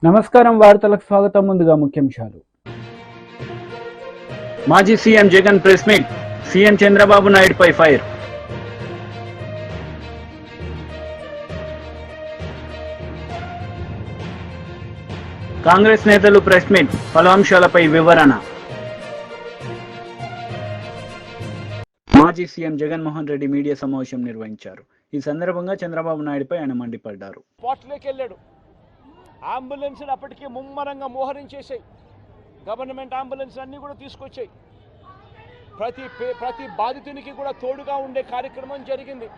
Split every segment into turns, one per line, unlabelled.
నమస్కారం, వార్తలకు స్వాగతం. ముందుగా ముఖ్యాంశాలు.
మాజీ CM Jagan press meet, CM Chandrababu నాయుడుపై ఫైర్. కాంగ్రెస్ నేతలు ప్రెస్ మీట్, పలు అంశాలపై వివరణ. మాజీ సీఎం జగన్మోహన్ రెడ్డి మీడియా సమావేశం నిర్వహించారు. ఈ సందర్భంగా చంద్రబాబు నాయుడుపై ఆయన మండిపడ్డారు.
అంబులెన్స్లు అప్పటికే ముమ్మరంగా మోహరించేసాయి. గవర్నమెంట్ అంబులెన్స్ అన్నీ కూడా తీసుకొచ్చాయి. ప్రతి బాధితునికి కూడా తోడుగా ఉండే కార్యక్రమం జరిగింది.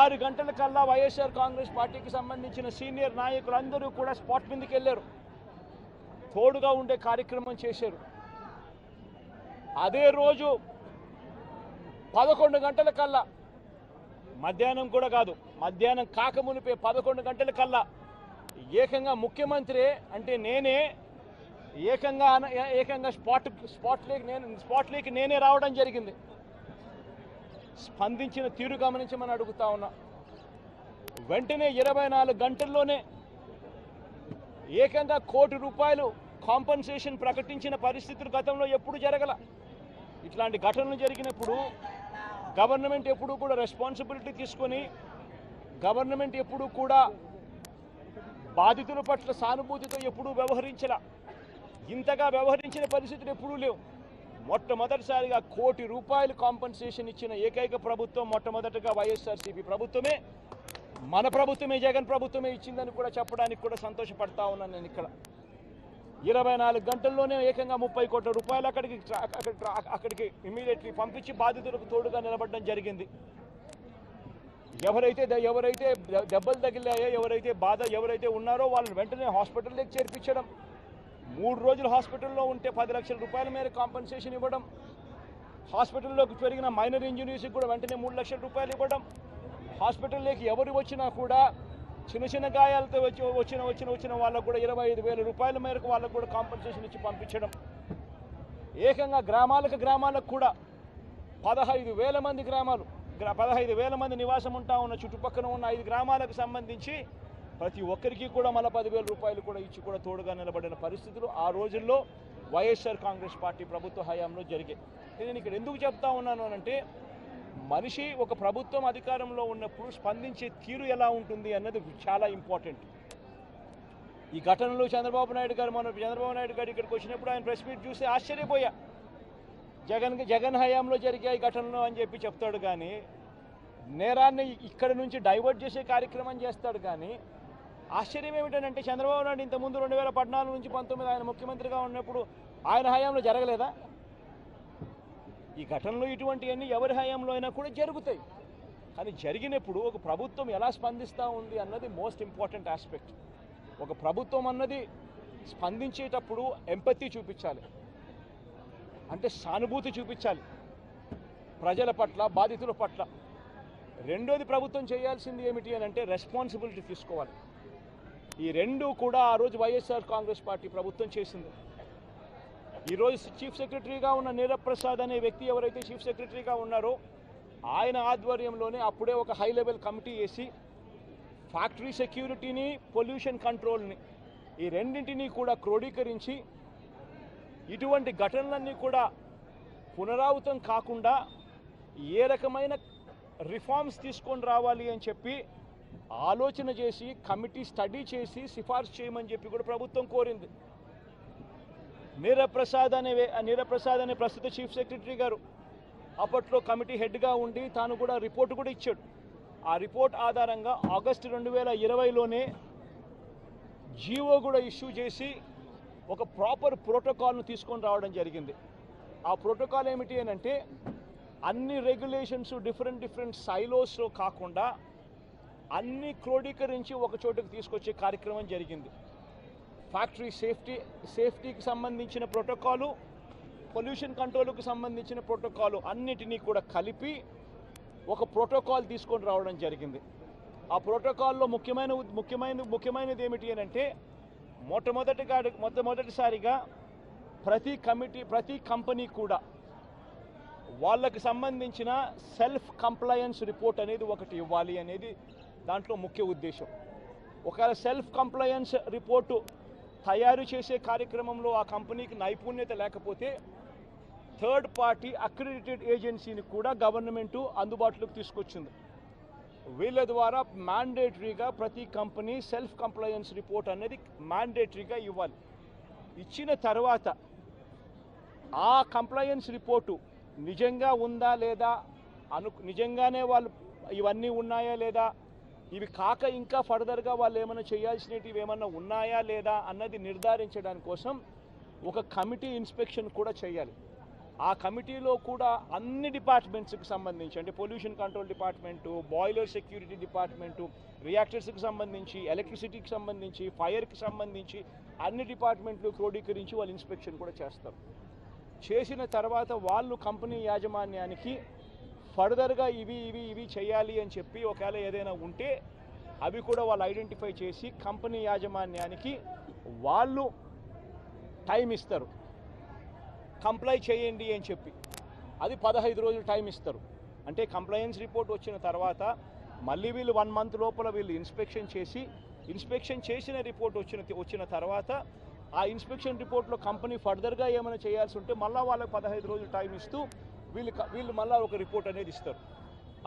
6 గంటల కల్లా వైఎస్ఆర్ కాంగ్రెస్ పార్టీకి సంబంధించిన సీనియర్ నాయకులందరూ కూడా స్పాట్ మీదకి వెళ్ళారు, తోడుగా ఉండే కార్యక్రమం చేశారు. అదే రోజు 11 గంటల కల్లా, మధ్యాహ్నం కూడా కాదు, మధ్యాహ్నం కాకమునిపే 11 గంటల కల్లా ఏకంగా ముఖ్యమంత్రి అంటే నేనే ఏకంగా స్పాట్లోకి నేనే రావడం జరిగింది. స్పందించిన తీరు గమనించమని అడుగుతా ఉన్నా. వెంటనే 24 గంటల్లోనే ఏకంగా ₹1 కోటి కాంపన్సేషన్ ప్రకటించిన పరిస్థితులు గతంలో ఎప్పుడు జరగల. ఇట్లాంటి ఘటనలు జరిగినప్పుడు గవర్నమెంట్ ఎప్పుడూ కూడా రెస్పాన్సిబిలిటీ తీసుకొని, గవర్నమెంట్ ఎప్పుడూ కూడా బాధితుల పట్ల సానుభూతితో ఎప్పుడూ వ్యవహరించలా. ఇంతగా వ్యవహరించిన పరిస్థితులు ఎప్పుడూ లేవు. మొట్టమొదటిసారిగా ₹1 కోటి కాంపన్సేషన్ ఇచ్చిన ఏకైక ప్రభుత్వం మొట్టమొదటిగా వైఎస్ఆర్సీపీ ప్రభుత్వమే, మన ప్రభుత్వమే, జగన్ ప్రభుత్వమే ఇచ్చిందని కూడా చెప్పడానికి కూడా సంతోషపడతా ఉన్నాను నేను. ఇక్కడ 24 గంటల్లోనే ఏకంగా ₹30 కోట్ల అక్కడికి ఇమీడియట్లీ పంపించి బాధితులకు తోడుగా నిలబడడం జరిగింది. ఎవరైతే దెబ్బలు తగిలాయో, ఎవరైతే ఉన్నారో వాళ్ళని వెంటనే హాస్పిటల్లోకి చేర్పించడం, 3 రోజులు హాస్పిటల్లో ఉంటే ₹10 లక్షల మేర కాంపన్సేషన్ ఇవ్వడం, హాస్పిటల్లోకి పెరిగిన మైనర్ ఇంజనీర్స్కి కూడా వెంటనే ₹3 లక్షలు ఇవ్వడం, హాస్పిటల్లోకి ఎవరు వచ్చినా కూడా చిన్న గాయాలతో వచ్చిన వాళ్ళకు కూడా ₹25,000 మేరకు వాళ్ళకు కూడా కాంపన్సేషన్ ఇచ్చి పంపించడం. ఏకంగా గ్రామాలకు కూడా 15,000 మంది 15,000 మంది నివాసం ఉంటా ఉన్న చుట్టుపక్కల ఉన్న 5 గ్రామాలకు సంబంధించి ప్రతి ఒక్కరికి కూడా మళ్ళీ ₹10,000 కూడా ఇచ్చి కూడా తోడుగా నిలబడిన పరిస్థితులు ఆ రోజుల్లో వైఎస్ఆర్ కాంగ్రెస్ పార్టీ ప్రభుత్వ హయాంలో జరిగాయి. నేను ఇక్కడ ఎందుకు చెప్తా ఉన్నాను అంటే, మనిషి ఒక ప్రభుత్వం అధికారంలో ఉన్నప్పుడు స్పందించే తీరు ఎలా ఉంటుంది అన్నది చాలా ఇంపార్టెంట్. ఈ ఘటనలో చంద్రబాబు నాయుడు గారు ఇక్కడికి వచ్చినప్పుడు ఆయన ప్రెస్ మీట్ చూసి ఆశ్చర్యపోయా. జగన్ హయాంలో జరిగాయి ఘటనలు అని చెప్పి చెప్తాడు, కానీ నేరాన్ని ఇక్కడ నుంచి డైవర్ట్ చేసే కార్యక్రమం చేస్తాడు. కానీ ఆశ్చర్యం ఏమిటంటే, చంద్రబాబు నాయుడు ఇంతకుముందు 2014 నుంచి 19 ఆయన ముఖ్యమంత్రిగా ఉన్నప్పుడు ఆయన హయాంలో జరగలేదా? ఈ ఘటనలు ఇటువంటివన్నీ ఎవరి హయాంలో అయినా కూడా జరుగుతాయి. కానీ జరిగినప్పుడు ఒక ప్రభుత్వం ఎలా స్పందిస్తూ ఉంది అన్నది మోస్ట్ ఇంపార్టెంట్ ఆస్పెక్ట్. ఒక ప్రభుత్వం అన్నది స్పందించేటప్పుడు ఎంపతి చూపించాలి, అంటే సానుభూతి చూపించాలి ప్రజల పట్ల, బాధితుల పట్ల. రెండోది ప్రభుత్వం చేయాల్సింది ఏమిటి అని అంటే రెస్పాన్సిబిలిటీ తీసుకోవాలి. ఈ రెండు కూడా ఆ రోజు వైఎస్ఆర్ కాంగ్రెస్ పార్టీ ప్రభుత్వం చేసింది. ఈరోజు చీఫ్ సెక్రటరీగా ఉన్న నీరబ్ ప్రసాద్ అనే వ్యక్తి ఎవరైతే చీఫ్ సెక్రటరీగా ఉన్నారో ఆయన ఆధ్వర్యంలోనే అప్పుడే ఒక హై లెవెల్ కమిటీ వేసి ఫ్యాక్టరీ సెక్యూరిటీని, పొల్యూషన్ కంట్రోల్ని, ఈ రెండింటినీ కూడా క్రోడీకరించి ఇటువంటి ఘటనలన్నీ కూడా పునరావృతం కాకుండా ఏ రకమైన రిఫార్మ్స్ తీసుకొని రావాలి అని చెప్పి ఆలోచన చేసి కమిటీ స్టడీ చేసి సిఫార్సు చేయమని చెప్పి కూడా ప్రభుత్వం కోరింది. నీరబ్ ప్రసాద్ అనే ప్రస్తుత చీఫ్ సెక్రటరీ గారు అప్పట్లో కమిటీ హెడ్గా ఉండి తాను కూడా రిపోర్ట్ కూడా ఇచ్చాడు. ఆ రిపోర్ట్ ఆధారంగా ఆగస్టు 2020లోనే జీవో కూడా ఇష్యూ చేసి ఒక ప్రాపర్ ప్రోటోకాల్ను తీసుకొని రావడం జరిగింది. ఆ ప్రోటోకాల్ ఏమిటి అని అంటే, అన్ని రెగ్యులేషన్స్ డిఫరెంట్ సైలోస్లో కాకుండా అన్ని క్రోడీకరించి ఒక చోటుకు తీసుకొచ్చే కార్యక్రమం జరిగింది. ఫ్యాక్టరీ సేఫ్టీకి సంబంధించిన ప్రోటోకాలు, పొల్యూషన్ కంట్రోల్కి సంబంధించిన ప్రోటోకాలు అన్నిటినీ కూడా కలిపి ఒక ప్రోటోకాల్ తీసుకొని రావడం జరిగింది. ఆ ప్రోటోకాల్లో ముఖ్యమైనది ఏమిటి అని అంటే మొట్టమొదటిసారిగా ప్రతి కంపెనీ కూడా వాళ్ళకి సంబంధించిన సెల్ఫ్ కంప్లయన్స్ రిపోర్ట్ అనేది ఒకటి ఇవ్వాలి అనేది దాంట్లో ముఖ్య ఉద్దేశం. ఒకవేళ సెల్ఫ్ కంప్లయన్స్ రిపోర్టు తయారు చేసే కార్యక్రమంలో ఆ కంపెనీకి నైపుణ్యత లేకపోతే థర్డ్ పార్టీ అక్రిడిటెడ్ ఏజెన్సీని కూడా గవర్నమెంటు అందుబాటులోకి తీసుకొచ్చింది. వీళ్ళ ద్వారా మ్యాండేటరీగా ప్రతి కంపెనీ సెల్ఫ్ కంప్లయన్స్ రిపోర్ట్ అనేది మ్యాండేటరీగా ఇవ్వాలి. ఇచ్చిన తర్వాత ఆ కంప్లయన్స్ రిపోర్టు నిజంగా ఉందా లేదా, నిజంగానే వాళ్ళు ఇవన్నీ ఉన్నాయా లేదా, ఇవి కాక ఇంకా ఫర్దర్గా వాళ్ళు ఏమైనా చేయాల్సినవి ఏమన్నా ఉన్నాయా లేదా అన్నది నిర్ధారించడానికి కోసం ఒక కమిటీ ఇన్స్పెక్షన్ కూడా చేయాలి. ఆ కమిటీలో కూడా అన్ని డిపార్ట్మెంట్స్కి సంబంధించి, అంటే pollution control department, boiler security department, రియాక్టర్స్కి సంబంధించి, ఎలక్ట్రిసిటీకి సంబంధించి, ఫైర్కి సంబంధించి అన్ని డిపార్ట్మెంట్లు క్రోడీకరించి వాళ్ళు ఇన్స్పెక్షన్ కూడా చేస్తారు. చేసిన తర్వాత వాళ్ళు కంపెనీ యాజమాన్యానికి ఫర్దర్గా ఇవి చేయాలి అని చెప్పి ఒకవేళ ఏదైనా ఉంటే అవి కూడా వాళ్ళు ఐడెంటిఫై చేసి కంపెనీ యాజమాన్యానికి వాళ్ళు టైం ఇస్తారు, కంప్లై చేయండి అని చెప్పి. అది 15 రోజులు టైం ఇస్తారు. అంటే కంప్లయన్స్ రిపోర్ట్ వచ్చిన తర్వాత మళ్ళీ వీళ్ళు 1 మంత్ లోపల వీళ్ళు ఇన్స్పెక్షన్ చేసిన రిపోర్ట్ వచ్చిన తర్వాత ఆ ఇన్స్పెక్షన్ రిపోర్ట్లో కంపెనీ ఫర్దర్గా ఏమైనా చేయాల్సి ఉంటే మళ్ళీ వాళ్ళకి 15 రోజులు టైం ఇస్తూ వీళ్ళు మళ్ళీ ఒక రిపోర్ట్ అనేది ఇస్తారు.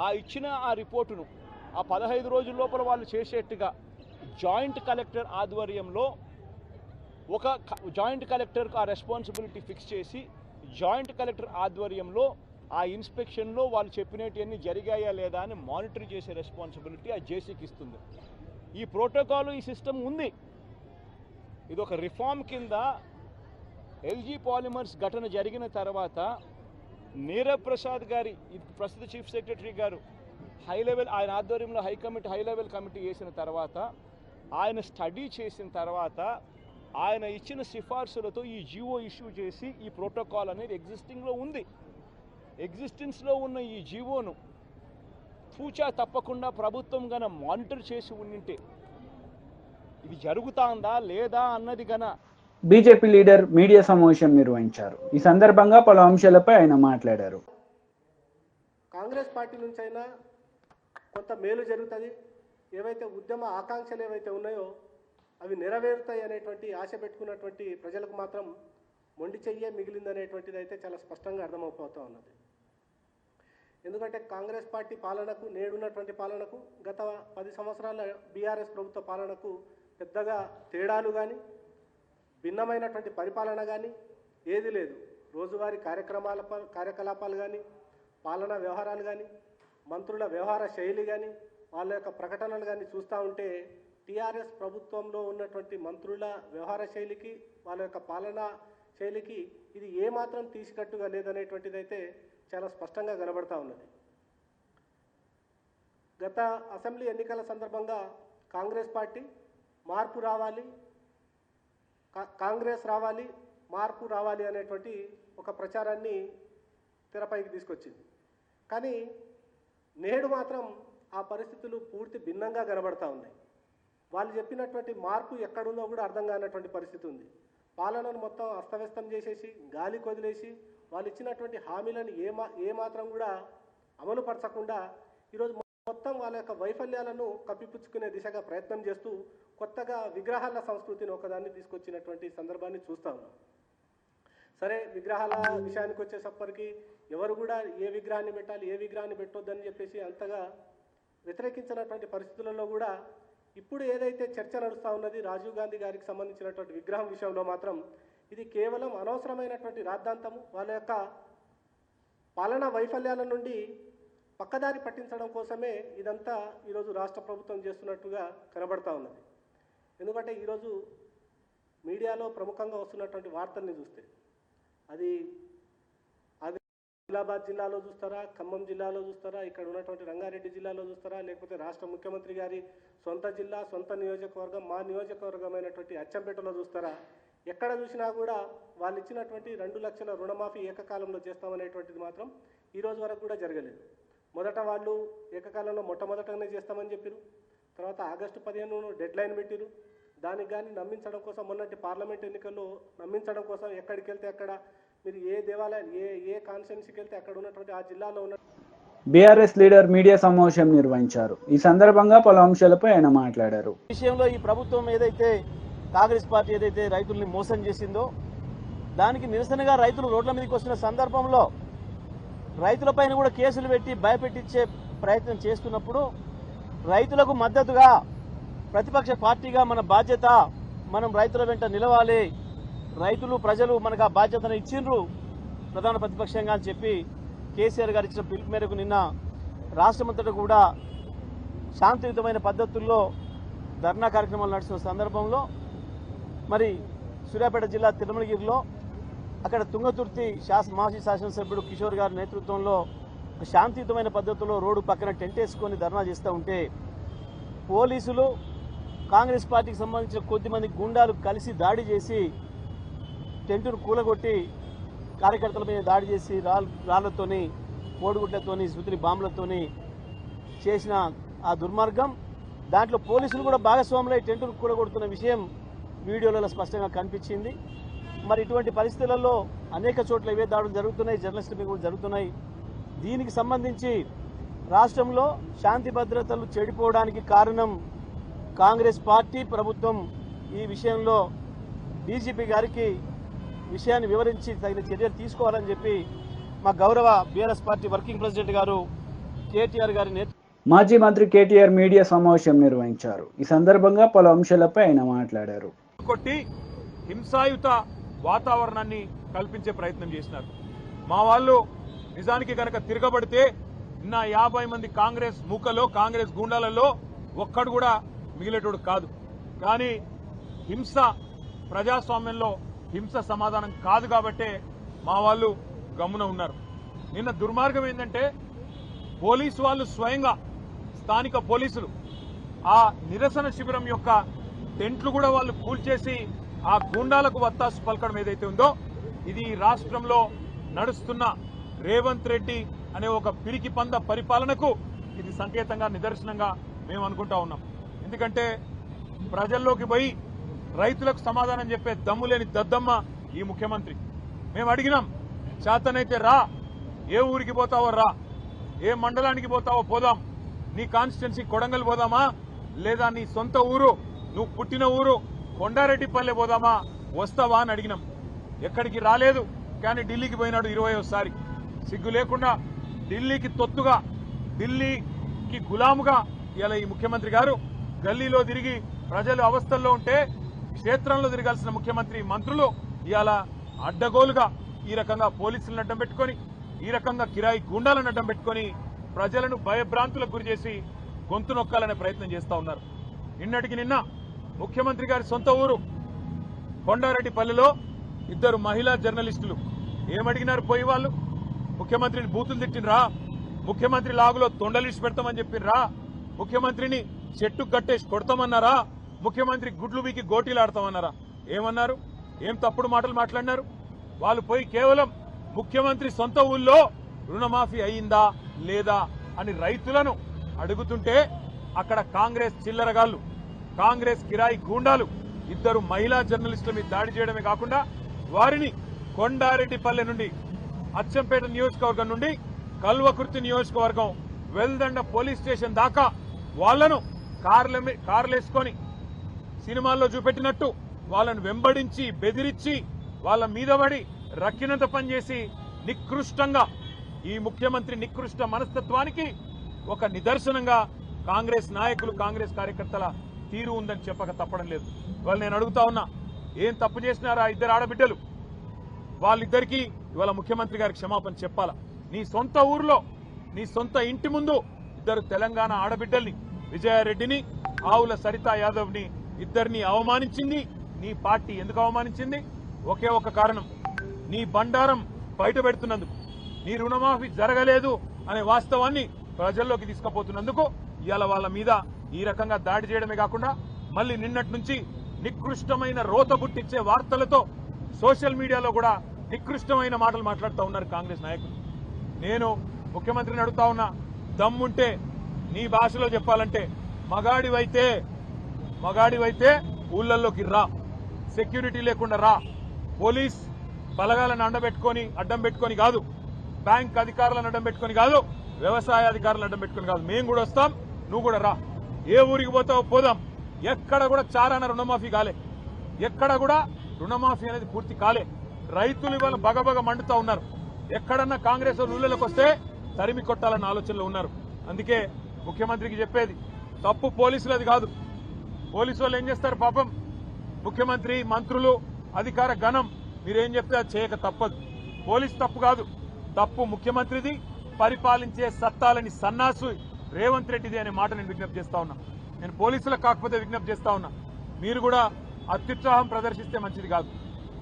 ఆ రిపోర్టును ఆ 15 రోజుల లోపల వాళ్ళు చేసేట్టుగా జాయింట్ కలెక్టర్ ఆధ్వర్యంలో ఒక జాయింట్ కలెక్టర్కు ఆ రెస్పాన్సిబిలిటీ ఫిక్స్ చేసి జాయింట్ కలెక్టర్ ఆధ్వర్యంలో ఆ ఇన్స్పెక్షన్లో వాళ్ళు చెప్పినవన్నీ జరిగాయా లేదా అని మానిటర్ చేసే రెస్పాన్సిబిలిటీ ఆ జేసీకి ఇస్తుంది. ఈ ప్రోటోకాల్, ఈ సిస్టమ్ ఉంది. ఇది ఒక రిఫార్మ్ కింద ఎల్జీ పాలిమర్స్ ఘటన జరిగిన తర్వాత నీరబ్ ప్రసాద్ గారి ప్రస్తుత చీఫ్ సెక్రటరీ గారు ఆయన ఆధ్వర్యంలో హై లెవెల్ కమిటీ వేసిన తర్వాత ఆయన స్టడీ చేసిన తర్వాత ఆయన ఇచ్చిన సిఫార్సులతో ఈ జీవో ఇష్యూ చేసి ఈ ప్రోటోకాల్ అనేది ఎగ్జిస్టెన్స్లో ఉన్న ఈ జీవోను తూచా తప్పకుండా ప్రభుత్వం గన మానిటర్ చేసి ఉండింటే ఇది జరుగుతాందా లేదా అన్నది గన
బీజేపీ లీడర్ మీడియా సమావేశం నిర్వహించారు. ఈ సందర్భంగా పలు అంశాలపై ఆయన మాట్లాడారు.
కాంగ్రెస్ పార్టీ నుంచి అయినా కొంత మేలు జరుగుతుంది, ఏవైతే ఉద్యమ ఆకాంక్షలు ఏవైతే ఉన్నాయో అవి నెరవేరుతాయి అనేటువంటి ఆశ పెట్టుకున్నటువంటి ప్రజలకు మాత్రం మొండి చెయ్యే మిగిలిందనేటువంటిది అయితే చాలా స్పష్టంగా అర్థమైపోతూ ఉన్నది. ఎందుకంటే కాంగ్రెస్ పార్టీ పాలనకు, నేడున్నటువంటి పాలనకు, గత 10 సంవత్సరాల బీఆర్ఎస్ ప్రభుత్వ పాలనకు పెద్దగా తేడాలు కానీ, భిన్నమైనటువంటి పరిపాలన కానీ ఏది లేదు. రోజువారీ కార్యకలాపాలు కానీ, పాలనా వ్యవహారాలు కానీ, మంత్రుల వ్యవహార శైలి కానీ, వాళ్ళ యొక్క ప్రకటనలు కానీ చూస్తూ ఉంటే టీఆర్ఎస్ ప్రభుత్వంలో ఉన్నటువంటి మంత్రుల వ్యవహార శైలికి, వాళ్ళ యొక్క పాలనా శైలికి ఇది ఏమాత్రం తీసికట్టుగా లేదనేటువంటిది అయితే చాలా స్పష్టంగా కనబడతా ఉన్నది. గత అసెంబ్లీ ఎన్నికల సందర్భంగా కాంగ్రెస్ పార్టీ మార్పు రావాలి, కాంగ్రెస్ రావాలి, మార్పు రావాలి అనేటువంటి ఒక ప్రచారాన్ని తెరపైకి తీసుకొచ్చింది. కానీ నేడు మాత్రం ఆ పరిస్థితులు పూర్తి భిన్నంగా కనబడతా ఉన్నాయి. వాళ్ళు చెప్పినటువంటి మార్పు ఎక్కడుందో కూడా అర్థం కానటువంటి పరిస్థితి ఉంది. పాలనను మొత్తం అస్తవ్యస్తం చేసేసి, గాలి కొదిలేసి, వాళ్ళు ఇచ్చినటువంటి హామీలను ఏమాత్రం కూడా అమలు పరచకుండా ఈరోజు మొత్తం వాళ్ళ యొక్క వైఫల్యాలను కప్పిపుచ్చుకునే దిశగా ప్రయత్నం చేస్తూ కొత్తగా విగ్రహాల సంస్కృతిని ఒకదాన్ని తీసుకొచ్చినటువంటి సందర్భాన్ని చూస్తా ఉన్నాం. సరే, విగ్రహాల విషయానికి వచ్చేసప్పటికి ఎవరు కూడా ఏ విగ్రహాన్ని పెట్టాలి, ఏ విగ్రహాన్ని పెట్టొద్దని చెప్పేసి అంతగా వ్యతిరేకించినటువంటి పరిస్థితులలో కూడా ఇప్పుడు ఏదైతే చర్చ నడుస్తూ ఉన్నది రాజీవ్ గాంధీ గారికి సంబంధించినటువంటి విగ్రహం విషయంలో మాత్రం ఇది కేవలం అనవసరమైనటువంటి రాద్ధాంతము, వాళ్ళ యొక్క పాలనా వైఫల్యాల నుండి పక్కదారి పట్టించడం కోసమే ఇదంతా ఈరోజు రాష్ట్ర ప్రభుత్వం చేస్తున్నట్టుగా కనబడతా ఉన్నది. ఎందుకంటే ఈరోజు మీడియాలో ప్రముఖంగా వస్తున్నటువంటి వార్తల్ని చూస్తే అది ఆదిలాబాద్ జిల్లాలో చూస్తారా, ఖమ్మం జిల్లాలో చూస్తారా, ఇక్కడ ఉన్నటువంటి రంగారెడ్డి జిల్లాలో చూస్తారా, లేకపోతే రాష్ట్ర ముఖ్యమంత్రి గారి సొంత జిల్లా, సొంత నియోజకవర్గం, మా నియోజకవర్గమైనటువంటి అచ్చంపేటలో చూస్తారా, ఎక్కడ చూసినా కూడా వాళ్ళు ఇచ్చినటువంటి 2 లక్షల రుణమాఫీ ఏకకాలంలో చేస్తామనేటువంటిది మాత్రం ఈ రోజు వరకు కూడా జరగలేదు. మొదట వాళ్ళు ఏకకాలంలో మొట్టమొదటనే చేస్తామని చెప్పారు. తర్వాత ఆగస్టు 15 డెడ్ లైన్ పెట్టిరు. దానికి కానీ నమ్మించడం కోసం మొన్నటి పార్లమెంట్ ఎన్నికల్లో నమ్మించడం కోసం ఎక్కడికి వెళ్తే అక్కడ మీరు ఏ దేవాలయం ఏ కాన్స్టిట్యున్సీకి వెళ్తే అక్కడ ఉన్నటువంటి ఆ జిల్లాలో ఉన్న
బీఆర్ఎస్ లీడర్ మీడియా సమావేశం నిర్వహించారు. ఈ సందర్భంగా పలు అంశాలపై ఆయన మాట్లాడారు.
విషయంలో ఈ ప్రభుత్వం ఏదైతే కాంగ్రెస్ పార్టీ ఏదైతే రైతుల్ని మోసం చేసిందో దానికి నిరసనగా రైతులు రోడ్ల మీదకి వస్తున్న సందర్భంలో రైతులపైన కూడా కేసులు పెట్టి భయపెట్టించే ప్రయత్నం చేస్తున్నప్పుడు రైతులకు మద్దతుగా ప్రతిపక్ష పార్టీగా మన బాధ్యత, మనం రైతుల వెంట నిలవాలి, రైతులు ప్రజలు మనకు ఆ బాధ్యతను ఇచ్చిండ్రు ప్రధాన ప్రతిపక్షంగా అని చెప్పి కేసీఆర్ గారు ఇచ్చిన పిలుపు మేరకు నిన్న రాష్ట్రమంతటా కూడా శాంతియుతమైన పద్ధతుల్లో ధర్నా కార్యక్రమాలు నడుస్తున్న సందర్భంలో మరి సూర్యాపేట జిల్లా తిరుమలగిరిలో అక్కడ తుంగతుర్తి మాజీ శాసనసభ్యుడు కిషోర్ గారి నేతృత్వంలో శాంతియుతమైన పద్ధతిలో రోడ్డు పక్కన టెంట్ వేసుకొని ధర్నా చేస్తూ ఉంటే పోలీసులు కాంగ్రెస్ పార్టీకి సంబంధించిన కొద్దిమంది గుండాలు కలిసి దాడి చేసి టెంటును కూలగొట్టి కార్యకర్తల మీద దాడి చేసి రాళ్లతోని కోడిగుడ్లతోని శృతిని బాంబులతోని చేసిన ఆ దుర్మార్గం, దాంట్లో పోలీసులు కూడా భాగస్వాములై టెంటును కూలగొడుతున్న విషయం వీడియోలలో స్పష్టంగా కనిపించింది. మరి ఇటువంటి పరిస్థితులలో అనేక చోట్ల ఇవే దాడులు జరుగుతున్నాయి, జర్నలిస్టుల మీద కూడా జరుగుతున్నాయి. దీనికి సంబంధించి రాష్ట్రంలో శాంతి భద్రతలు చెడిపోవడానికి కారణం కాంగ్రెస్ పార్టీ ప్రభుత్వం. ఈ విషయంలో డీజీపీ గారికి విషయాన్ని వివరించి తగిన చర్యలు తీసుకోవాలని చెప్పి మా గౌరవ బీఆర్ఎస్ పార్టీ వర్కింగ్ ప్రెసిడెంట్ గారు కేటీఆర్ గారి
మాజీ మంత్రి కేటీఆర్ మీడియా సమావేశం నిర్వహించారు. ఈ సందర్భంగా పలు అంశాలపై ఆయన మాట్లాడారు.
కొట్టి హింసాయుత వాతావరణాన్ని కల్పించే ప్రయత్నం చేసినారు. మా వాళ్ళు నిజానికి కనుక తిరగబడితే నిన్న 50 మంది కాంగ్రెస్ మూకలో కాంగ్రెస్ గూండాలలో ఒక్కడు కూడా మిగిలేటోడు కాదు. కానీ హింస ప్రజాస్వామ్యంలో హింస సమాధానం కాదు కాబట్టే మా వాళ్ళు గమ్మున ఉన్నారు. నిన్న దుర్మార్గం ఏంటంటే పోలీసు వాళ్ళు స్వయంగా స్థానిక పోలీసులు ఆ నిరసన శిబిరం యొక్క టెంట్లు కూడా వాళ్ళు కూల్చేసి ఆ గూండాలకు వత్తాసు పలకడం ఏదైతే ఉందో ఇది రాష్ట్రంలో నడుస్తున్న రేవంత్ రెడ్డి అనే ఒక పిరికి పంద పరిపాలనకు ఇది సంకేతంగా నిదర్శనంగా మేము అనుకుంటా ఉన్నాం. ఎందుకంటే ప్రజల్లోకి పోయి రైతులకు సమాధానం చెప్పే దమ్ము లేని దద్దమ్మ ఈ ముఖ్యమంత్రి. మేము అడిగినాం, చేతనైతే రా, ఏ ఊరికి పోతావో రా, ఏ మండలానికి పోతావో పోదాం, నీ కాన్స్టిట్యున్సీ కొడంగల్ పోదామా లేదా నీ సొంత ఊరు నువ్వు పుట్టిన ఊరు కొండారెడ్డిపల్లె పోదామా, వస్తావా అని అడిగినాం. ఎక్కడికి రాలేదు. కానీ ఢిల్లీకి పోయినాడు 20వ సిగ్గు లేకుండా ఢిల్లీకి తొత్తుగా ఢిల్లీకి గులాముగా ఇలా ఈ ముఖ్యమంత్రి గారు గల్లీలో తిరిగి ప్రజలు అవస్థల్లో ఉంటే క్షేత్రంలో తిరగాల్సిన ముఖ్యమంత్రి మంత్రులు ఇవాళ అడ్డగోలుగా ఈ రకంగా పోలీసులను అడ్డం పెట్టుకొని ఈ రకంగా కిరాయి గూండాలను అడ్డం పెట్టుకొని ప్రజలను భయభ్రాంతులకు గురి చేసి గొంతు నొక్కాలనే ప్రయత్నం చేస్తూ ఉన్నారు. నిన్నటికి నిన్న ముఖ్యమంత్రి గారి సొంత ఊరు కొండారెడ్డిపల్లెలో 2 మహిళా జర్నలిస్టులు ఏమడిగినారు? పోయి వాళ్ళు ముఖ్యమంత్రిని బూతులు తిట్టినరా, ముఖ్యమంత్రి లాగులో తొండలిసి పెడతామని చెప్పినరా, ముఖ్యమంత్రిని చెట్టు కట్టేసి కొడతామన్నారా, ముఖ్యమంత్రి గుడ్లు వీకి గోటీలాడతామన్నారా? ఏమన్నారు? ఏం తప్పుడు మాటలు మాట్లాడినారు? వాళ్ళు పోయి కేవలం ముఖ్యమంత్రి సొంత ఊళ్ళో రుణమాఫీ అయిందా లేదా అని రైతులను అడుగుతుంటే అక్కడ కాంగ్రెస్ చిల్లరగాళ్లు, కాంగ్రెస్ కిరాయి గూండాలు 2 మహిళా జర్నలిస్టుల మీద దాడి చేయడమే కాకుండా వారిని కొండారెడ్డిపల్లె నుండి అచ్చంపేట నియోజకవర్గం నుండి కల్వకుర్తి నియోజకవర్గం వెల్దండ పోలీస్ స్టేషన్ దాకా వాళ్లను కార్లేసుకొని సినిమాల్లో చూపెట్టినట్టు వాళ్ళను వెంబడించి బెదిరించి వాళ్ళ మీద పడి రక్కినంత పనిచేసి నికృష్టంగా ఈ ముఖ్యమంత్రి నికృష్ట మనస్తత్వానికి ఒక నిదర్శనంగా కాంగ్రెస్ నాయకులు కాంగ్రెస్ కార్యకర్తల తీరు ఉందని చెప్పక తప్పడం లేదు. ఇవాళ నేను అడుగుతా ఉన్నా, ఏం తప్పు చేసినారా 2 ఆడబిడ్డలు? వాళ్ళిద్దరికీ ఇవాళ ముఖ్యమంత్రి గారికి క్షమాపణ చెప్పాలా? నీ సొంత ఊర్లో నీ సొంత ఇంటి ముందు 2 తెలంగాణ ఆడబిడ్డల్ని, విజయారెడ్డిని ఆవుల సరితా యాదవ్ని, 2ని అవమానించింది నీ పార్టీ. ఎందుకు అవమానించింది? ఒకే ఒక కారణం, నీ బండారం బయట పెడుతున్నందుకు, నీ రుణమాఫీ జరగలేదు అనే వాస్తవాన్ని ప్రజల్లోకి తీసుకుపోతున్నందుకు ఇవాళ వాళ్ళ మీద ఈ రకంగా దాడి చేయడమే కాకుండా మళ్ళీ నిన్నటి నుంచి నికృష్టమైన రోత పుట్టించే వార్తలతో సోషల్ మీడియాలో కూడా నికృష్టమైన మాటలు మాట్లాడుతూ ఉన్నారు కాంగ్రెస్ నాయకులు. నేను ముఖ్యమంత్రిని అడుగుతా ఉన్నా, దమ్ముంటే నీ భాషలో చెప్పాలంటే మగాడివైతే ఊళ్ళల్లోకి రా, సెక్యూరిటీ లేకుండా రా, పోలీస్ బలగాలను అడ్డం పెట్టుకొని కాదు, బ్యాంక్ అధికారులను అడ్డం పెట్టుకొని కాదు, వ్యవసాయ అధికారులను అడ్డం పెట్టుకొని కాదు, మేము కూడా వస్తాం, నువ్వు కూడా రా. ఏ ఊరికి పోతావో పోదాం. ఎక్కడ కూడా చారాన రుణమాఫీ కాలే, ఎక్కడ కూడా రుణమాఫీ అనేది పూర్తి కాలే. రైతులు ఇవాళ బగబగ మండుతా ఉన్నారు. ఎక్కడన్నా కాంగ్రెస్ వాళ్ళు ఊళ్ళలోకి వస్తే తరిమి కొట్టాలన్న ఆలోచనలో ఉన్నారు. అందుకే ముఖ్యమంత్రికి చెప్పేది, తప్పు పోలీసులది కాదు. పోలీసు వాళ్ళు ఏం చేస్తారు పాపం, ముఖ్యమంత్రి, మంత్రులు, అధికార గణం మీరేం చెప్తే అది చేయక తప్పదు. పోలీసు తప్పు కాదు, తప్పు ముఖ్యమంత్రిది, పరిపాలించే సత్తాలని సన్నాసు రేవంత్ రెడ్డిది అనే మాట నేను విజ్ఞప్తి చేస్తా ఉన్నా. నేను పోలీసులకు కాకపోతే విజ్ఞప్తి చేస్తా ఉన్నా, మీరు కూడా అత్యుత్సాహం ప్రదర్శిస్తే మంచిది కాదు.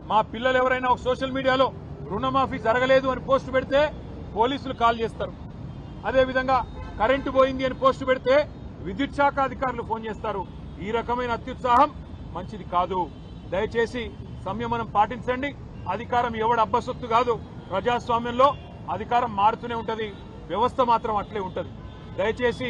మా పిల్లలు ఎవరైనా ఒక సోషల్ మీడియాలో రుణమాఫీ జరగలేదు అని పోస్టు పెడితే పోలీసులు కాల్ చేస్తారు. అదేవిధంగా కరెంటు పోయింది అని పోస్టు పెడితే విద్యుత్ శాఖ అధికారులు ఫోన్ చేస్తారు. ఈ రకమైన అత్యుత్సాహం మంచిది కాదు. దయచేసి సంయమనం పాటించండి. అధికారం ఎవడు అబ్బసొత్తు కాదు. ప్రజాస్వామ్యంలో అధికారం మారుతూనే ఉంటది, వ్యవస్థ మాత్రం అట్లే ఉంటది. దయచేసి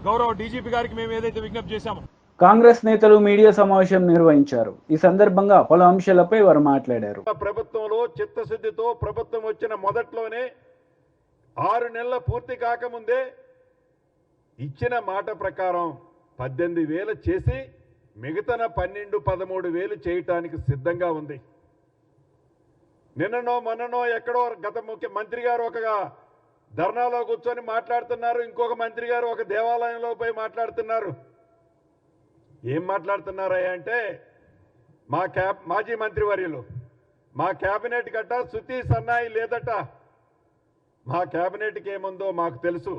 గౌరవ డీజీపీ గారికి మేము ఏదైతే విజ్ఞప్తి చేశామో.
కాంగ్రెస్ నేతలు మీడియా సమావేశం నిర్వహించారు. ఈ సందర్భంగా పలు అంశాలపై వారు మాట్లాడారు.
ప్రభుత్వంలో చిత్తశుద్ధితో ప్రభుత్వం వచ్చిన మొదట్లోనే 6 నెలల పూర్తి కాకముందే ఇచ్చిన మాట ప్రకారం 18,000 చేసి మిగతా 12-13,000 చేయటానికి సిద్ధంగా ఉంది. నిన్ననో మొన్ననో ఎక్కడో గత ముఖ్యమంత్రి గారు ఒక ధర్నాలో కూర్చొని మాట్లాడుతున్నారు, ఇంకొక మంత్రి గారు ఒక దేవాలయంలో పోయి మాట్లాడుతున్నారు. ఏం మాట్లాడుతున్నారా అంటే, మాజీ మంత్రివర్యులు మా కేబినెట్ గట్ట శృతి సన్నాయి లేదట. మా కేబినెట్కి ఏముందో మాకు తెలుసు.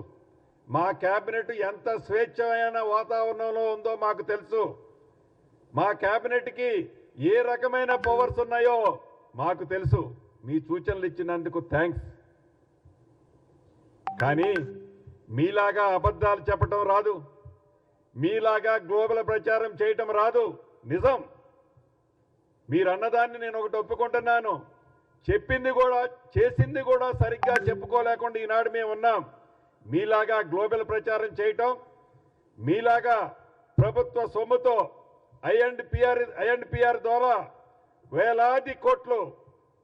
మా కేబినెట్ ఎంత స్వేచ్ఛమైన వాతావరణంలో ఉందో మాకు తెలుసు. మా కేబినెట్కి ఏ రకమైన పవర్స్ ఉన్నాయో మాకు తెలుసు. మీ సూచనలు ఇచ్చినందుకు థ్యాంక్స్. కానీ మీలాగా అబద్ధాలు చెప్పటం రాదు, మీలాగా గ్లోబల్ ప్రచారం చేయటం రాదు. నిజం, మీరు అన్నదాన్ని నేను ఒకటి ఒప్పుకుంటున్నాను. చెప్పింది కూడా చేసింది కూడా సరిగ్గా చెప్పుకోలేకుండా ఈనాడు మేము ఉన్నాం. మీలాగా గ్లోబల్ ప్రచారం చేయటం, మీలాగా ప్రభుత్వ సొమ్ముతో ఐఎండ్పిఆర్ ద్వారా వేలాది కోట్లు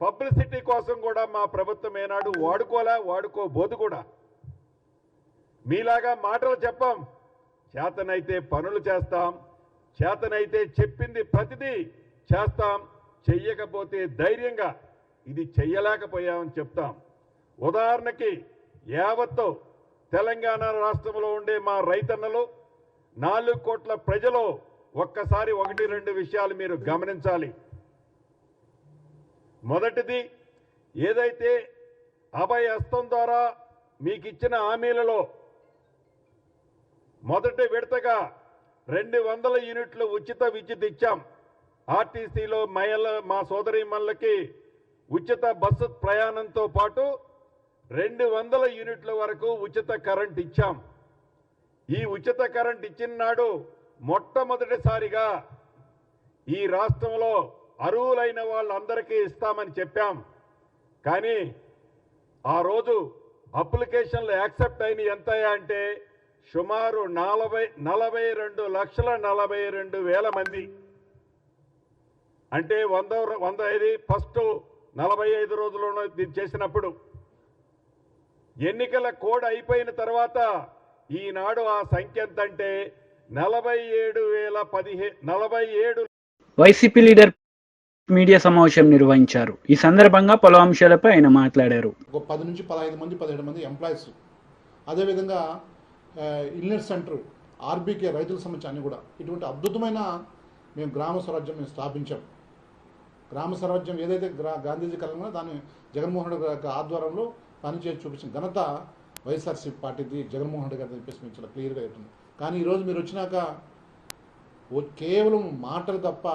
పబ్లిసిటీ కోసం కూడా మా ప్రభుత్వం ఏనాడు వాడుకోబోదు కూడా. మీలాగా మాటలు చెప్పాం, చేతనైతే పనులు చేస్తాం, చేతనైతే చెప్పింది ప్రతిదీ చేస్తాం, చెయ్యకపోతే ధైర్యంగా ఇది చెయ్యలేకపోయామని చెప్తాం. ఉదాహరణకి యావత్తు తెలంగాణ రాష్ట్రంలో ఉండే మా రైతన్నలు 4 కోట్ల ప్రజలు ఒక్కసారి 1-2 విషయాలు మీరు గమనించాలి. మొదటిది, ఏదైతే అభయ హస్తం ద్వారా మీకు ఇచ్చిన హామీలలో మొదటి విడతగా 200 యూనిట్లు ఉచిత విద్యుత్ ఇచ్చాం. ఆర్టీసీలో మా సోదరీమణులకి ఉచిత బస్సు ప్రయాణంతో పాటు 200 యూనిట్ల వరకు ఉచిత కరెంట్ ఇచ్చాం. ఈ ఉచిత కరెంట్ ఇచ్చిన నాడు మొట్టమొదటిసారిగా ఈ రాష్ట్రంలో అర్హులైన వాళ్ళందరికీ ఇస్తామని చెప్పాం. కానీ ఆ రోజు అప్లికేషన్లు యాక్సెప్ట్ అయిన ఎంత అంటే సుమారు 42,42,000 మంది. అంటే 100 ఫస్ట్ 45 రోజుల్లోనూ దీన్ని చేసినప్పుడు. ఎన్నికల కోడ్ అయిపోయిన తర్వాత ఈనాడు ఆ సంఖ్య ఎంతంటే 47,017.
వైసీపీ లీడర్ మీడియా సమావేశం నిర్వహించారు. ఈ సందర్భంగా పలు అంశాలపై ఆయన మాట్లాడారు.
10 నుంచి 15 మంది 17 మంది ఎంప్లాయీస్, అదేవిధంగా ఇల్నెట్ సెంటర్, ఆర్బీకే రైతుల సంబంధించి అన్ని కూడా ఇటువంటి అద్భుతమైన మేము గ్రామ స్వరాజ్యం మేము స్థాపించాం. గ్రామ స్వరాజ్యం ఏదైతే గాంధీజీ కలంగా దాన్ని జగన్మోహన్ రెడ్డి గారి ఆధ్వర్యంలో పనిచేసి చూపించిన ఘనత వైఎస్ఆర్సీపీ పార్టీది, జగన్మోహన్ రెడ్డి గారి చెప్పేసి మేము చాలా క్లియర్గా అవుతుంది. కానీ ఈరోజు మీరు వచ్చినాక కేవలం మాటలు తప్ప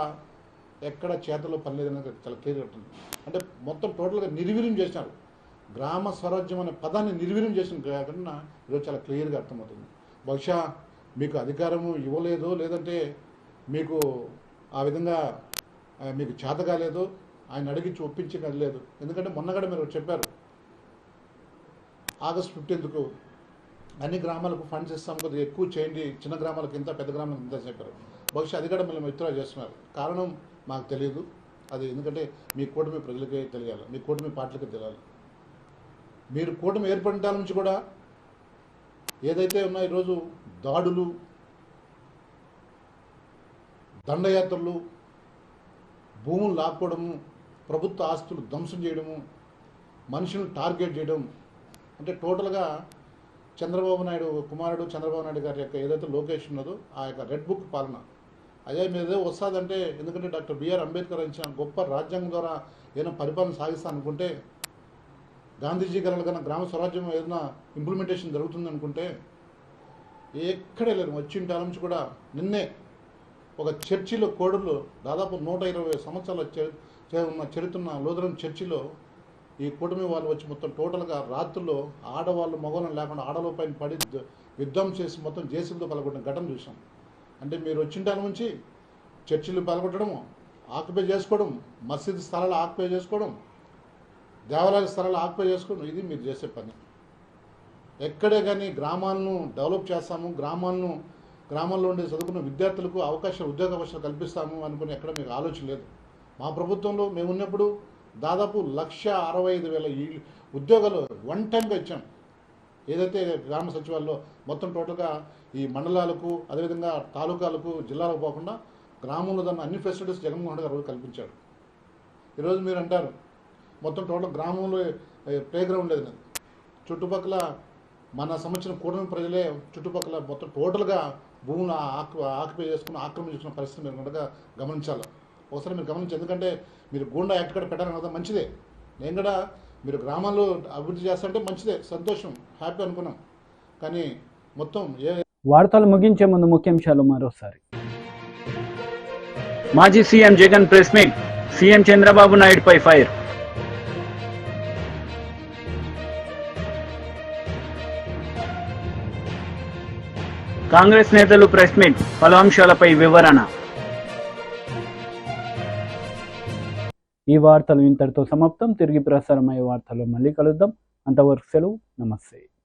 ఎక్కడ చేతల్లో పని లేదనేది చాలా క్లియర్గా ఉంటుంది. అంటే మొత్తం టోటల్గా నిర్వీర్యం చేసినారు. గ్రామ స్వరాజ్యం అనే పదాన్ని నిర్వీర్యం చేసిన కాకుండా ఈరోజు చాలా క్లియర్గా అర్థమవుతుంది. బహుశా మీకు అధికారము ఇవ్వలేదు, లేదంటే మీకు ఆ విధంగా మీకు చేత కాలేదు, ఆయన అడిగించి ఒప్పించగలేదు. ఎందుకంటే మొన్నగడ మీరు చెప్పారు, ఆగస్టు 15కు అన్ని గ్రామాలకు ఫండ్స్ ఇస్తాం, కొద్దిగా ఎక్కువ చేయండి, చిన్న గ్రామాలకు ఇంత, పెద్ద గ్రామాలకు ఇంత చెప్పారు. బహుశా అది కూడా మేము విత్డ్రా చేస్తున్నారు. కారణం మాకు తెలియదు. అది ఎందుకంటే మీ కూటమి ప్రజలకే తెలియాలి, మీ కూటమి పార్టీలకే తెలియాలి. మీరు కూటమి ఏర్పడటాల నుంచి కూడా ఏదైతే ఉన్నాయో ఈరోజు దాడులు, దండయాత్రలు, భూములు లాక్కోవడము, ప్రభుత్వ ఆస్తులు ధ్వంసం చేయడము, మనుషులను టార్గెట్ చేయడం, అంటే టోటల్గా చంద్రబాబు నాయుడు కుమారుడు చంద్రబాబు నాయుడు గారి యొక్క ఏదైతే లోకేష్ ఉన్నదో ఆ యొక్క రెడ్ బుక్ పాలన అదే మీదే వస్తుందంటే, ఎందుకంటే డాక్టర్ బిఆర్ అంబేద్కర్ ఇచ్చిన గొప్ప రాజ్యాంగం ద్వారా ఏదైనా పరిపాలన సాగిస్తా అనుకుంటే, గాంధీజీ గారి కన్నా గ్రామ స్వరాజ్యం ఏదైనా ఇంప్లిమెంటేషన్ జరుగుతుంది అనుకుంటే ఎక్కడే లేదు. వచ్చిన నుంచి కూడా నిన్నే ఒక చర్చిలో కోడళ్ళు దాదాపు 120 సంవత్సరాల ఉన్న చరిత్ర లోదరం చర్చిలో ఈ కూటమి వాళ్ళు వచ్చి మొత్తం టోటల్గా రాత్రుల్లో ఆడవాళ్ళు మగవాళ్ళని లేకుండా ఆడవాళ్ళ పైన పడి యుద్ధం చేసి మొత్తం జేసీబీతో పలగొట్టిన ఘటన చూసాం. అంటే మీరు వచ్చిన నుంచి చర్చిలు పలగొట్టడం, ఆక్యుపై చేసుకోవడం, మసీదు స్థలాలు ఆక్యుపై చేసుకోవడం, దేవాలయ స్థలాలు ఆక్యుపై చేసుకోవడం, ఇది మీరు చేసే పని. ఎక్కడే కానీ గ్రామాలను డెవలప్ చేస్తాము, గ్రామాల్లో ఉండే చదువుకున్న విద్యార్థులకు ఉద్యోగ అవకాశాలు కల్పిస్తాము అనుకుని ఎక్కడ మీకు ఆలోచన లేదు. మా ప్రభుత్వంలో మేము ఉన్నప్పుడు దాదాపు 1,65,000 ఉద్యోగాలు వన్ టైంగా ఇచ్చాం. ఏదైతే గ్రామ సచివాలయంలో మొత్తం టోటల్గా ఈ మండలాలకు, అదేవిధంగా తాలూకాలకు, జిల్లాలకు పోకుండా గ్రామంలో దాన్ని అన్ని ఫెసిలిటీస్ జగన్మోహన్ రెడ్డి గారు కల్పించాడు. ఈరోజు మీరు అంటారు మొత్తం టోటల్ గ్రామంలో ప్లే గ్రౌండ్ లేదు. చుట్టుపక్కల మన సంబంధించిన కూటమి ప్రజలే చుట్టుపక్కల మొత్తం టోటల్గా భూములు ఆక్యుపై చేసుకుని ఆక్రమించుకున్న పరిస్థితి మీరు కనుక గమనించాలి. ఒకసారి మీరు గమనించాలి. ఎందుకంటే మీరు గూండా యాక్ట్ కూడా పెట్టాలని కదా, మంచిదే. నేను కూడా మీరు గ్రామాల్లో అభివృద్ధి చేస్తుంటే మంచిదే, సంతోషం, హ్యాపీ అనుకున్నాం. కానీ మొత్తం
వార్తలు ముగించే ముందు ముఖ్యాంశాలు మరోసారి. మాజీ CM Jagan press meet, CM Chandrababu నాయుడుపై ఫైర్. కాంగ్రెస్ నేతలు ప్రెస్ మీట్, పలు అంశాలపై వివరణ. ఈ వార్తలు ఇంతటితో సమాప్తం. తిరిగి ప్రసారమయ్యే వార్తల్లో మళ్ళీ కలుద్దాం. అంతవరకు సెలవు, నమస్తే.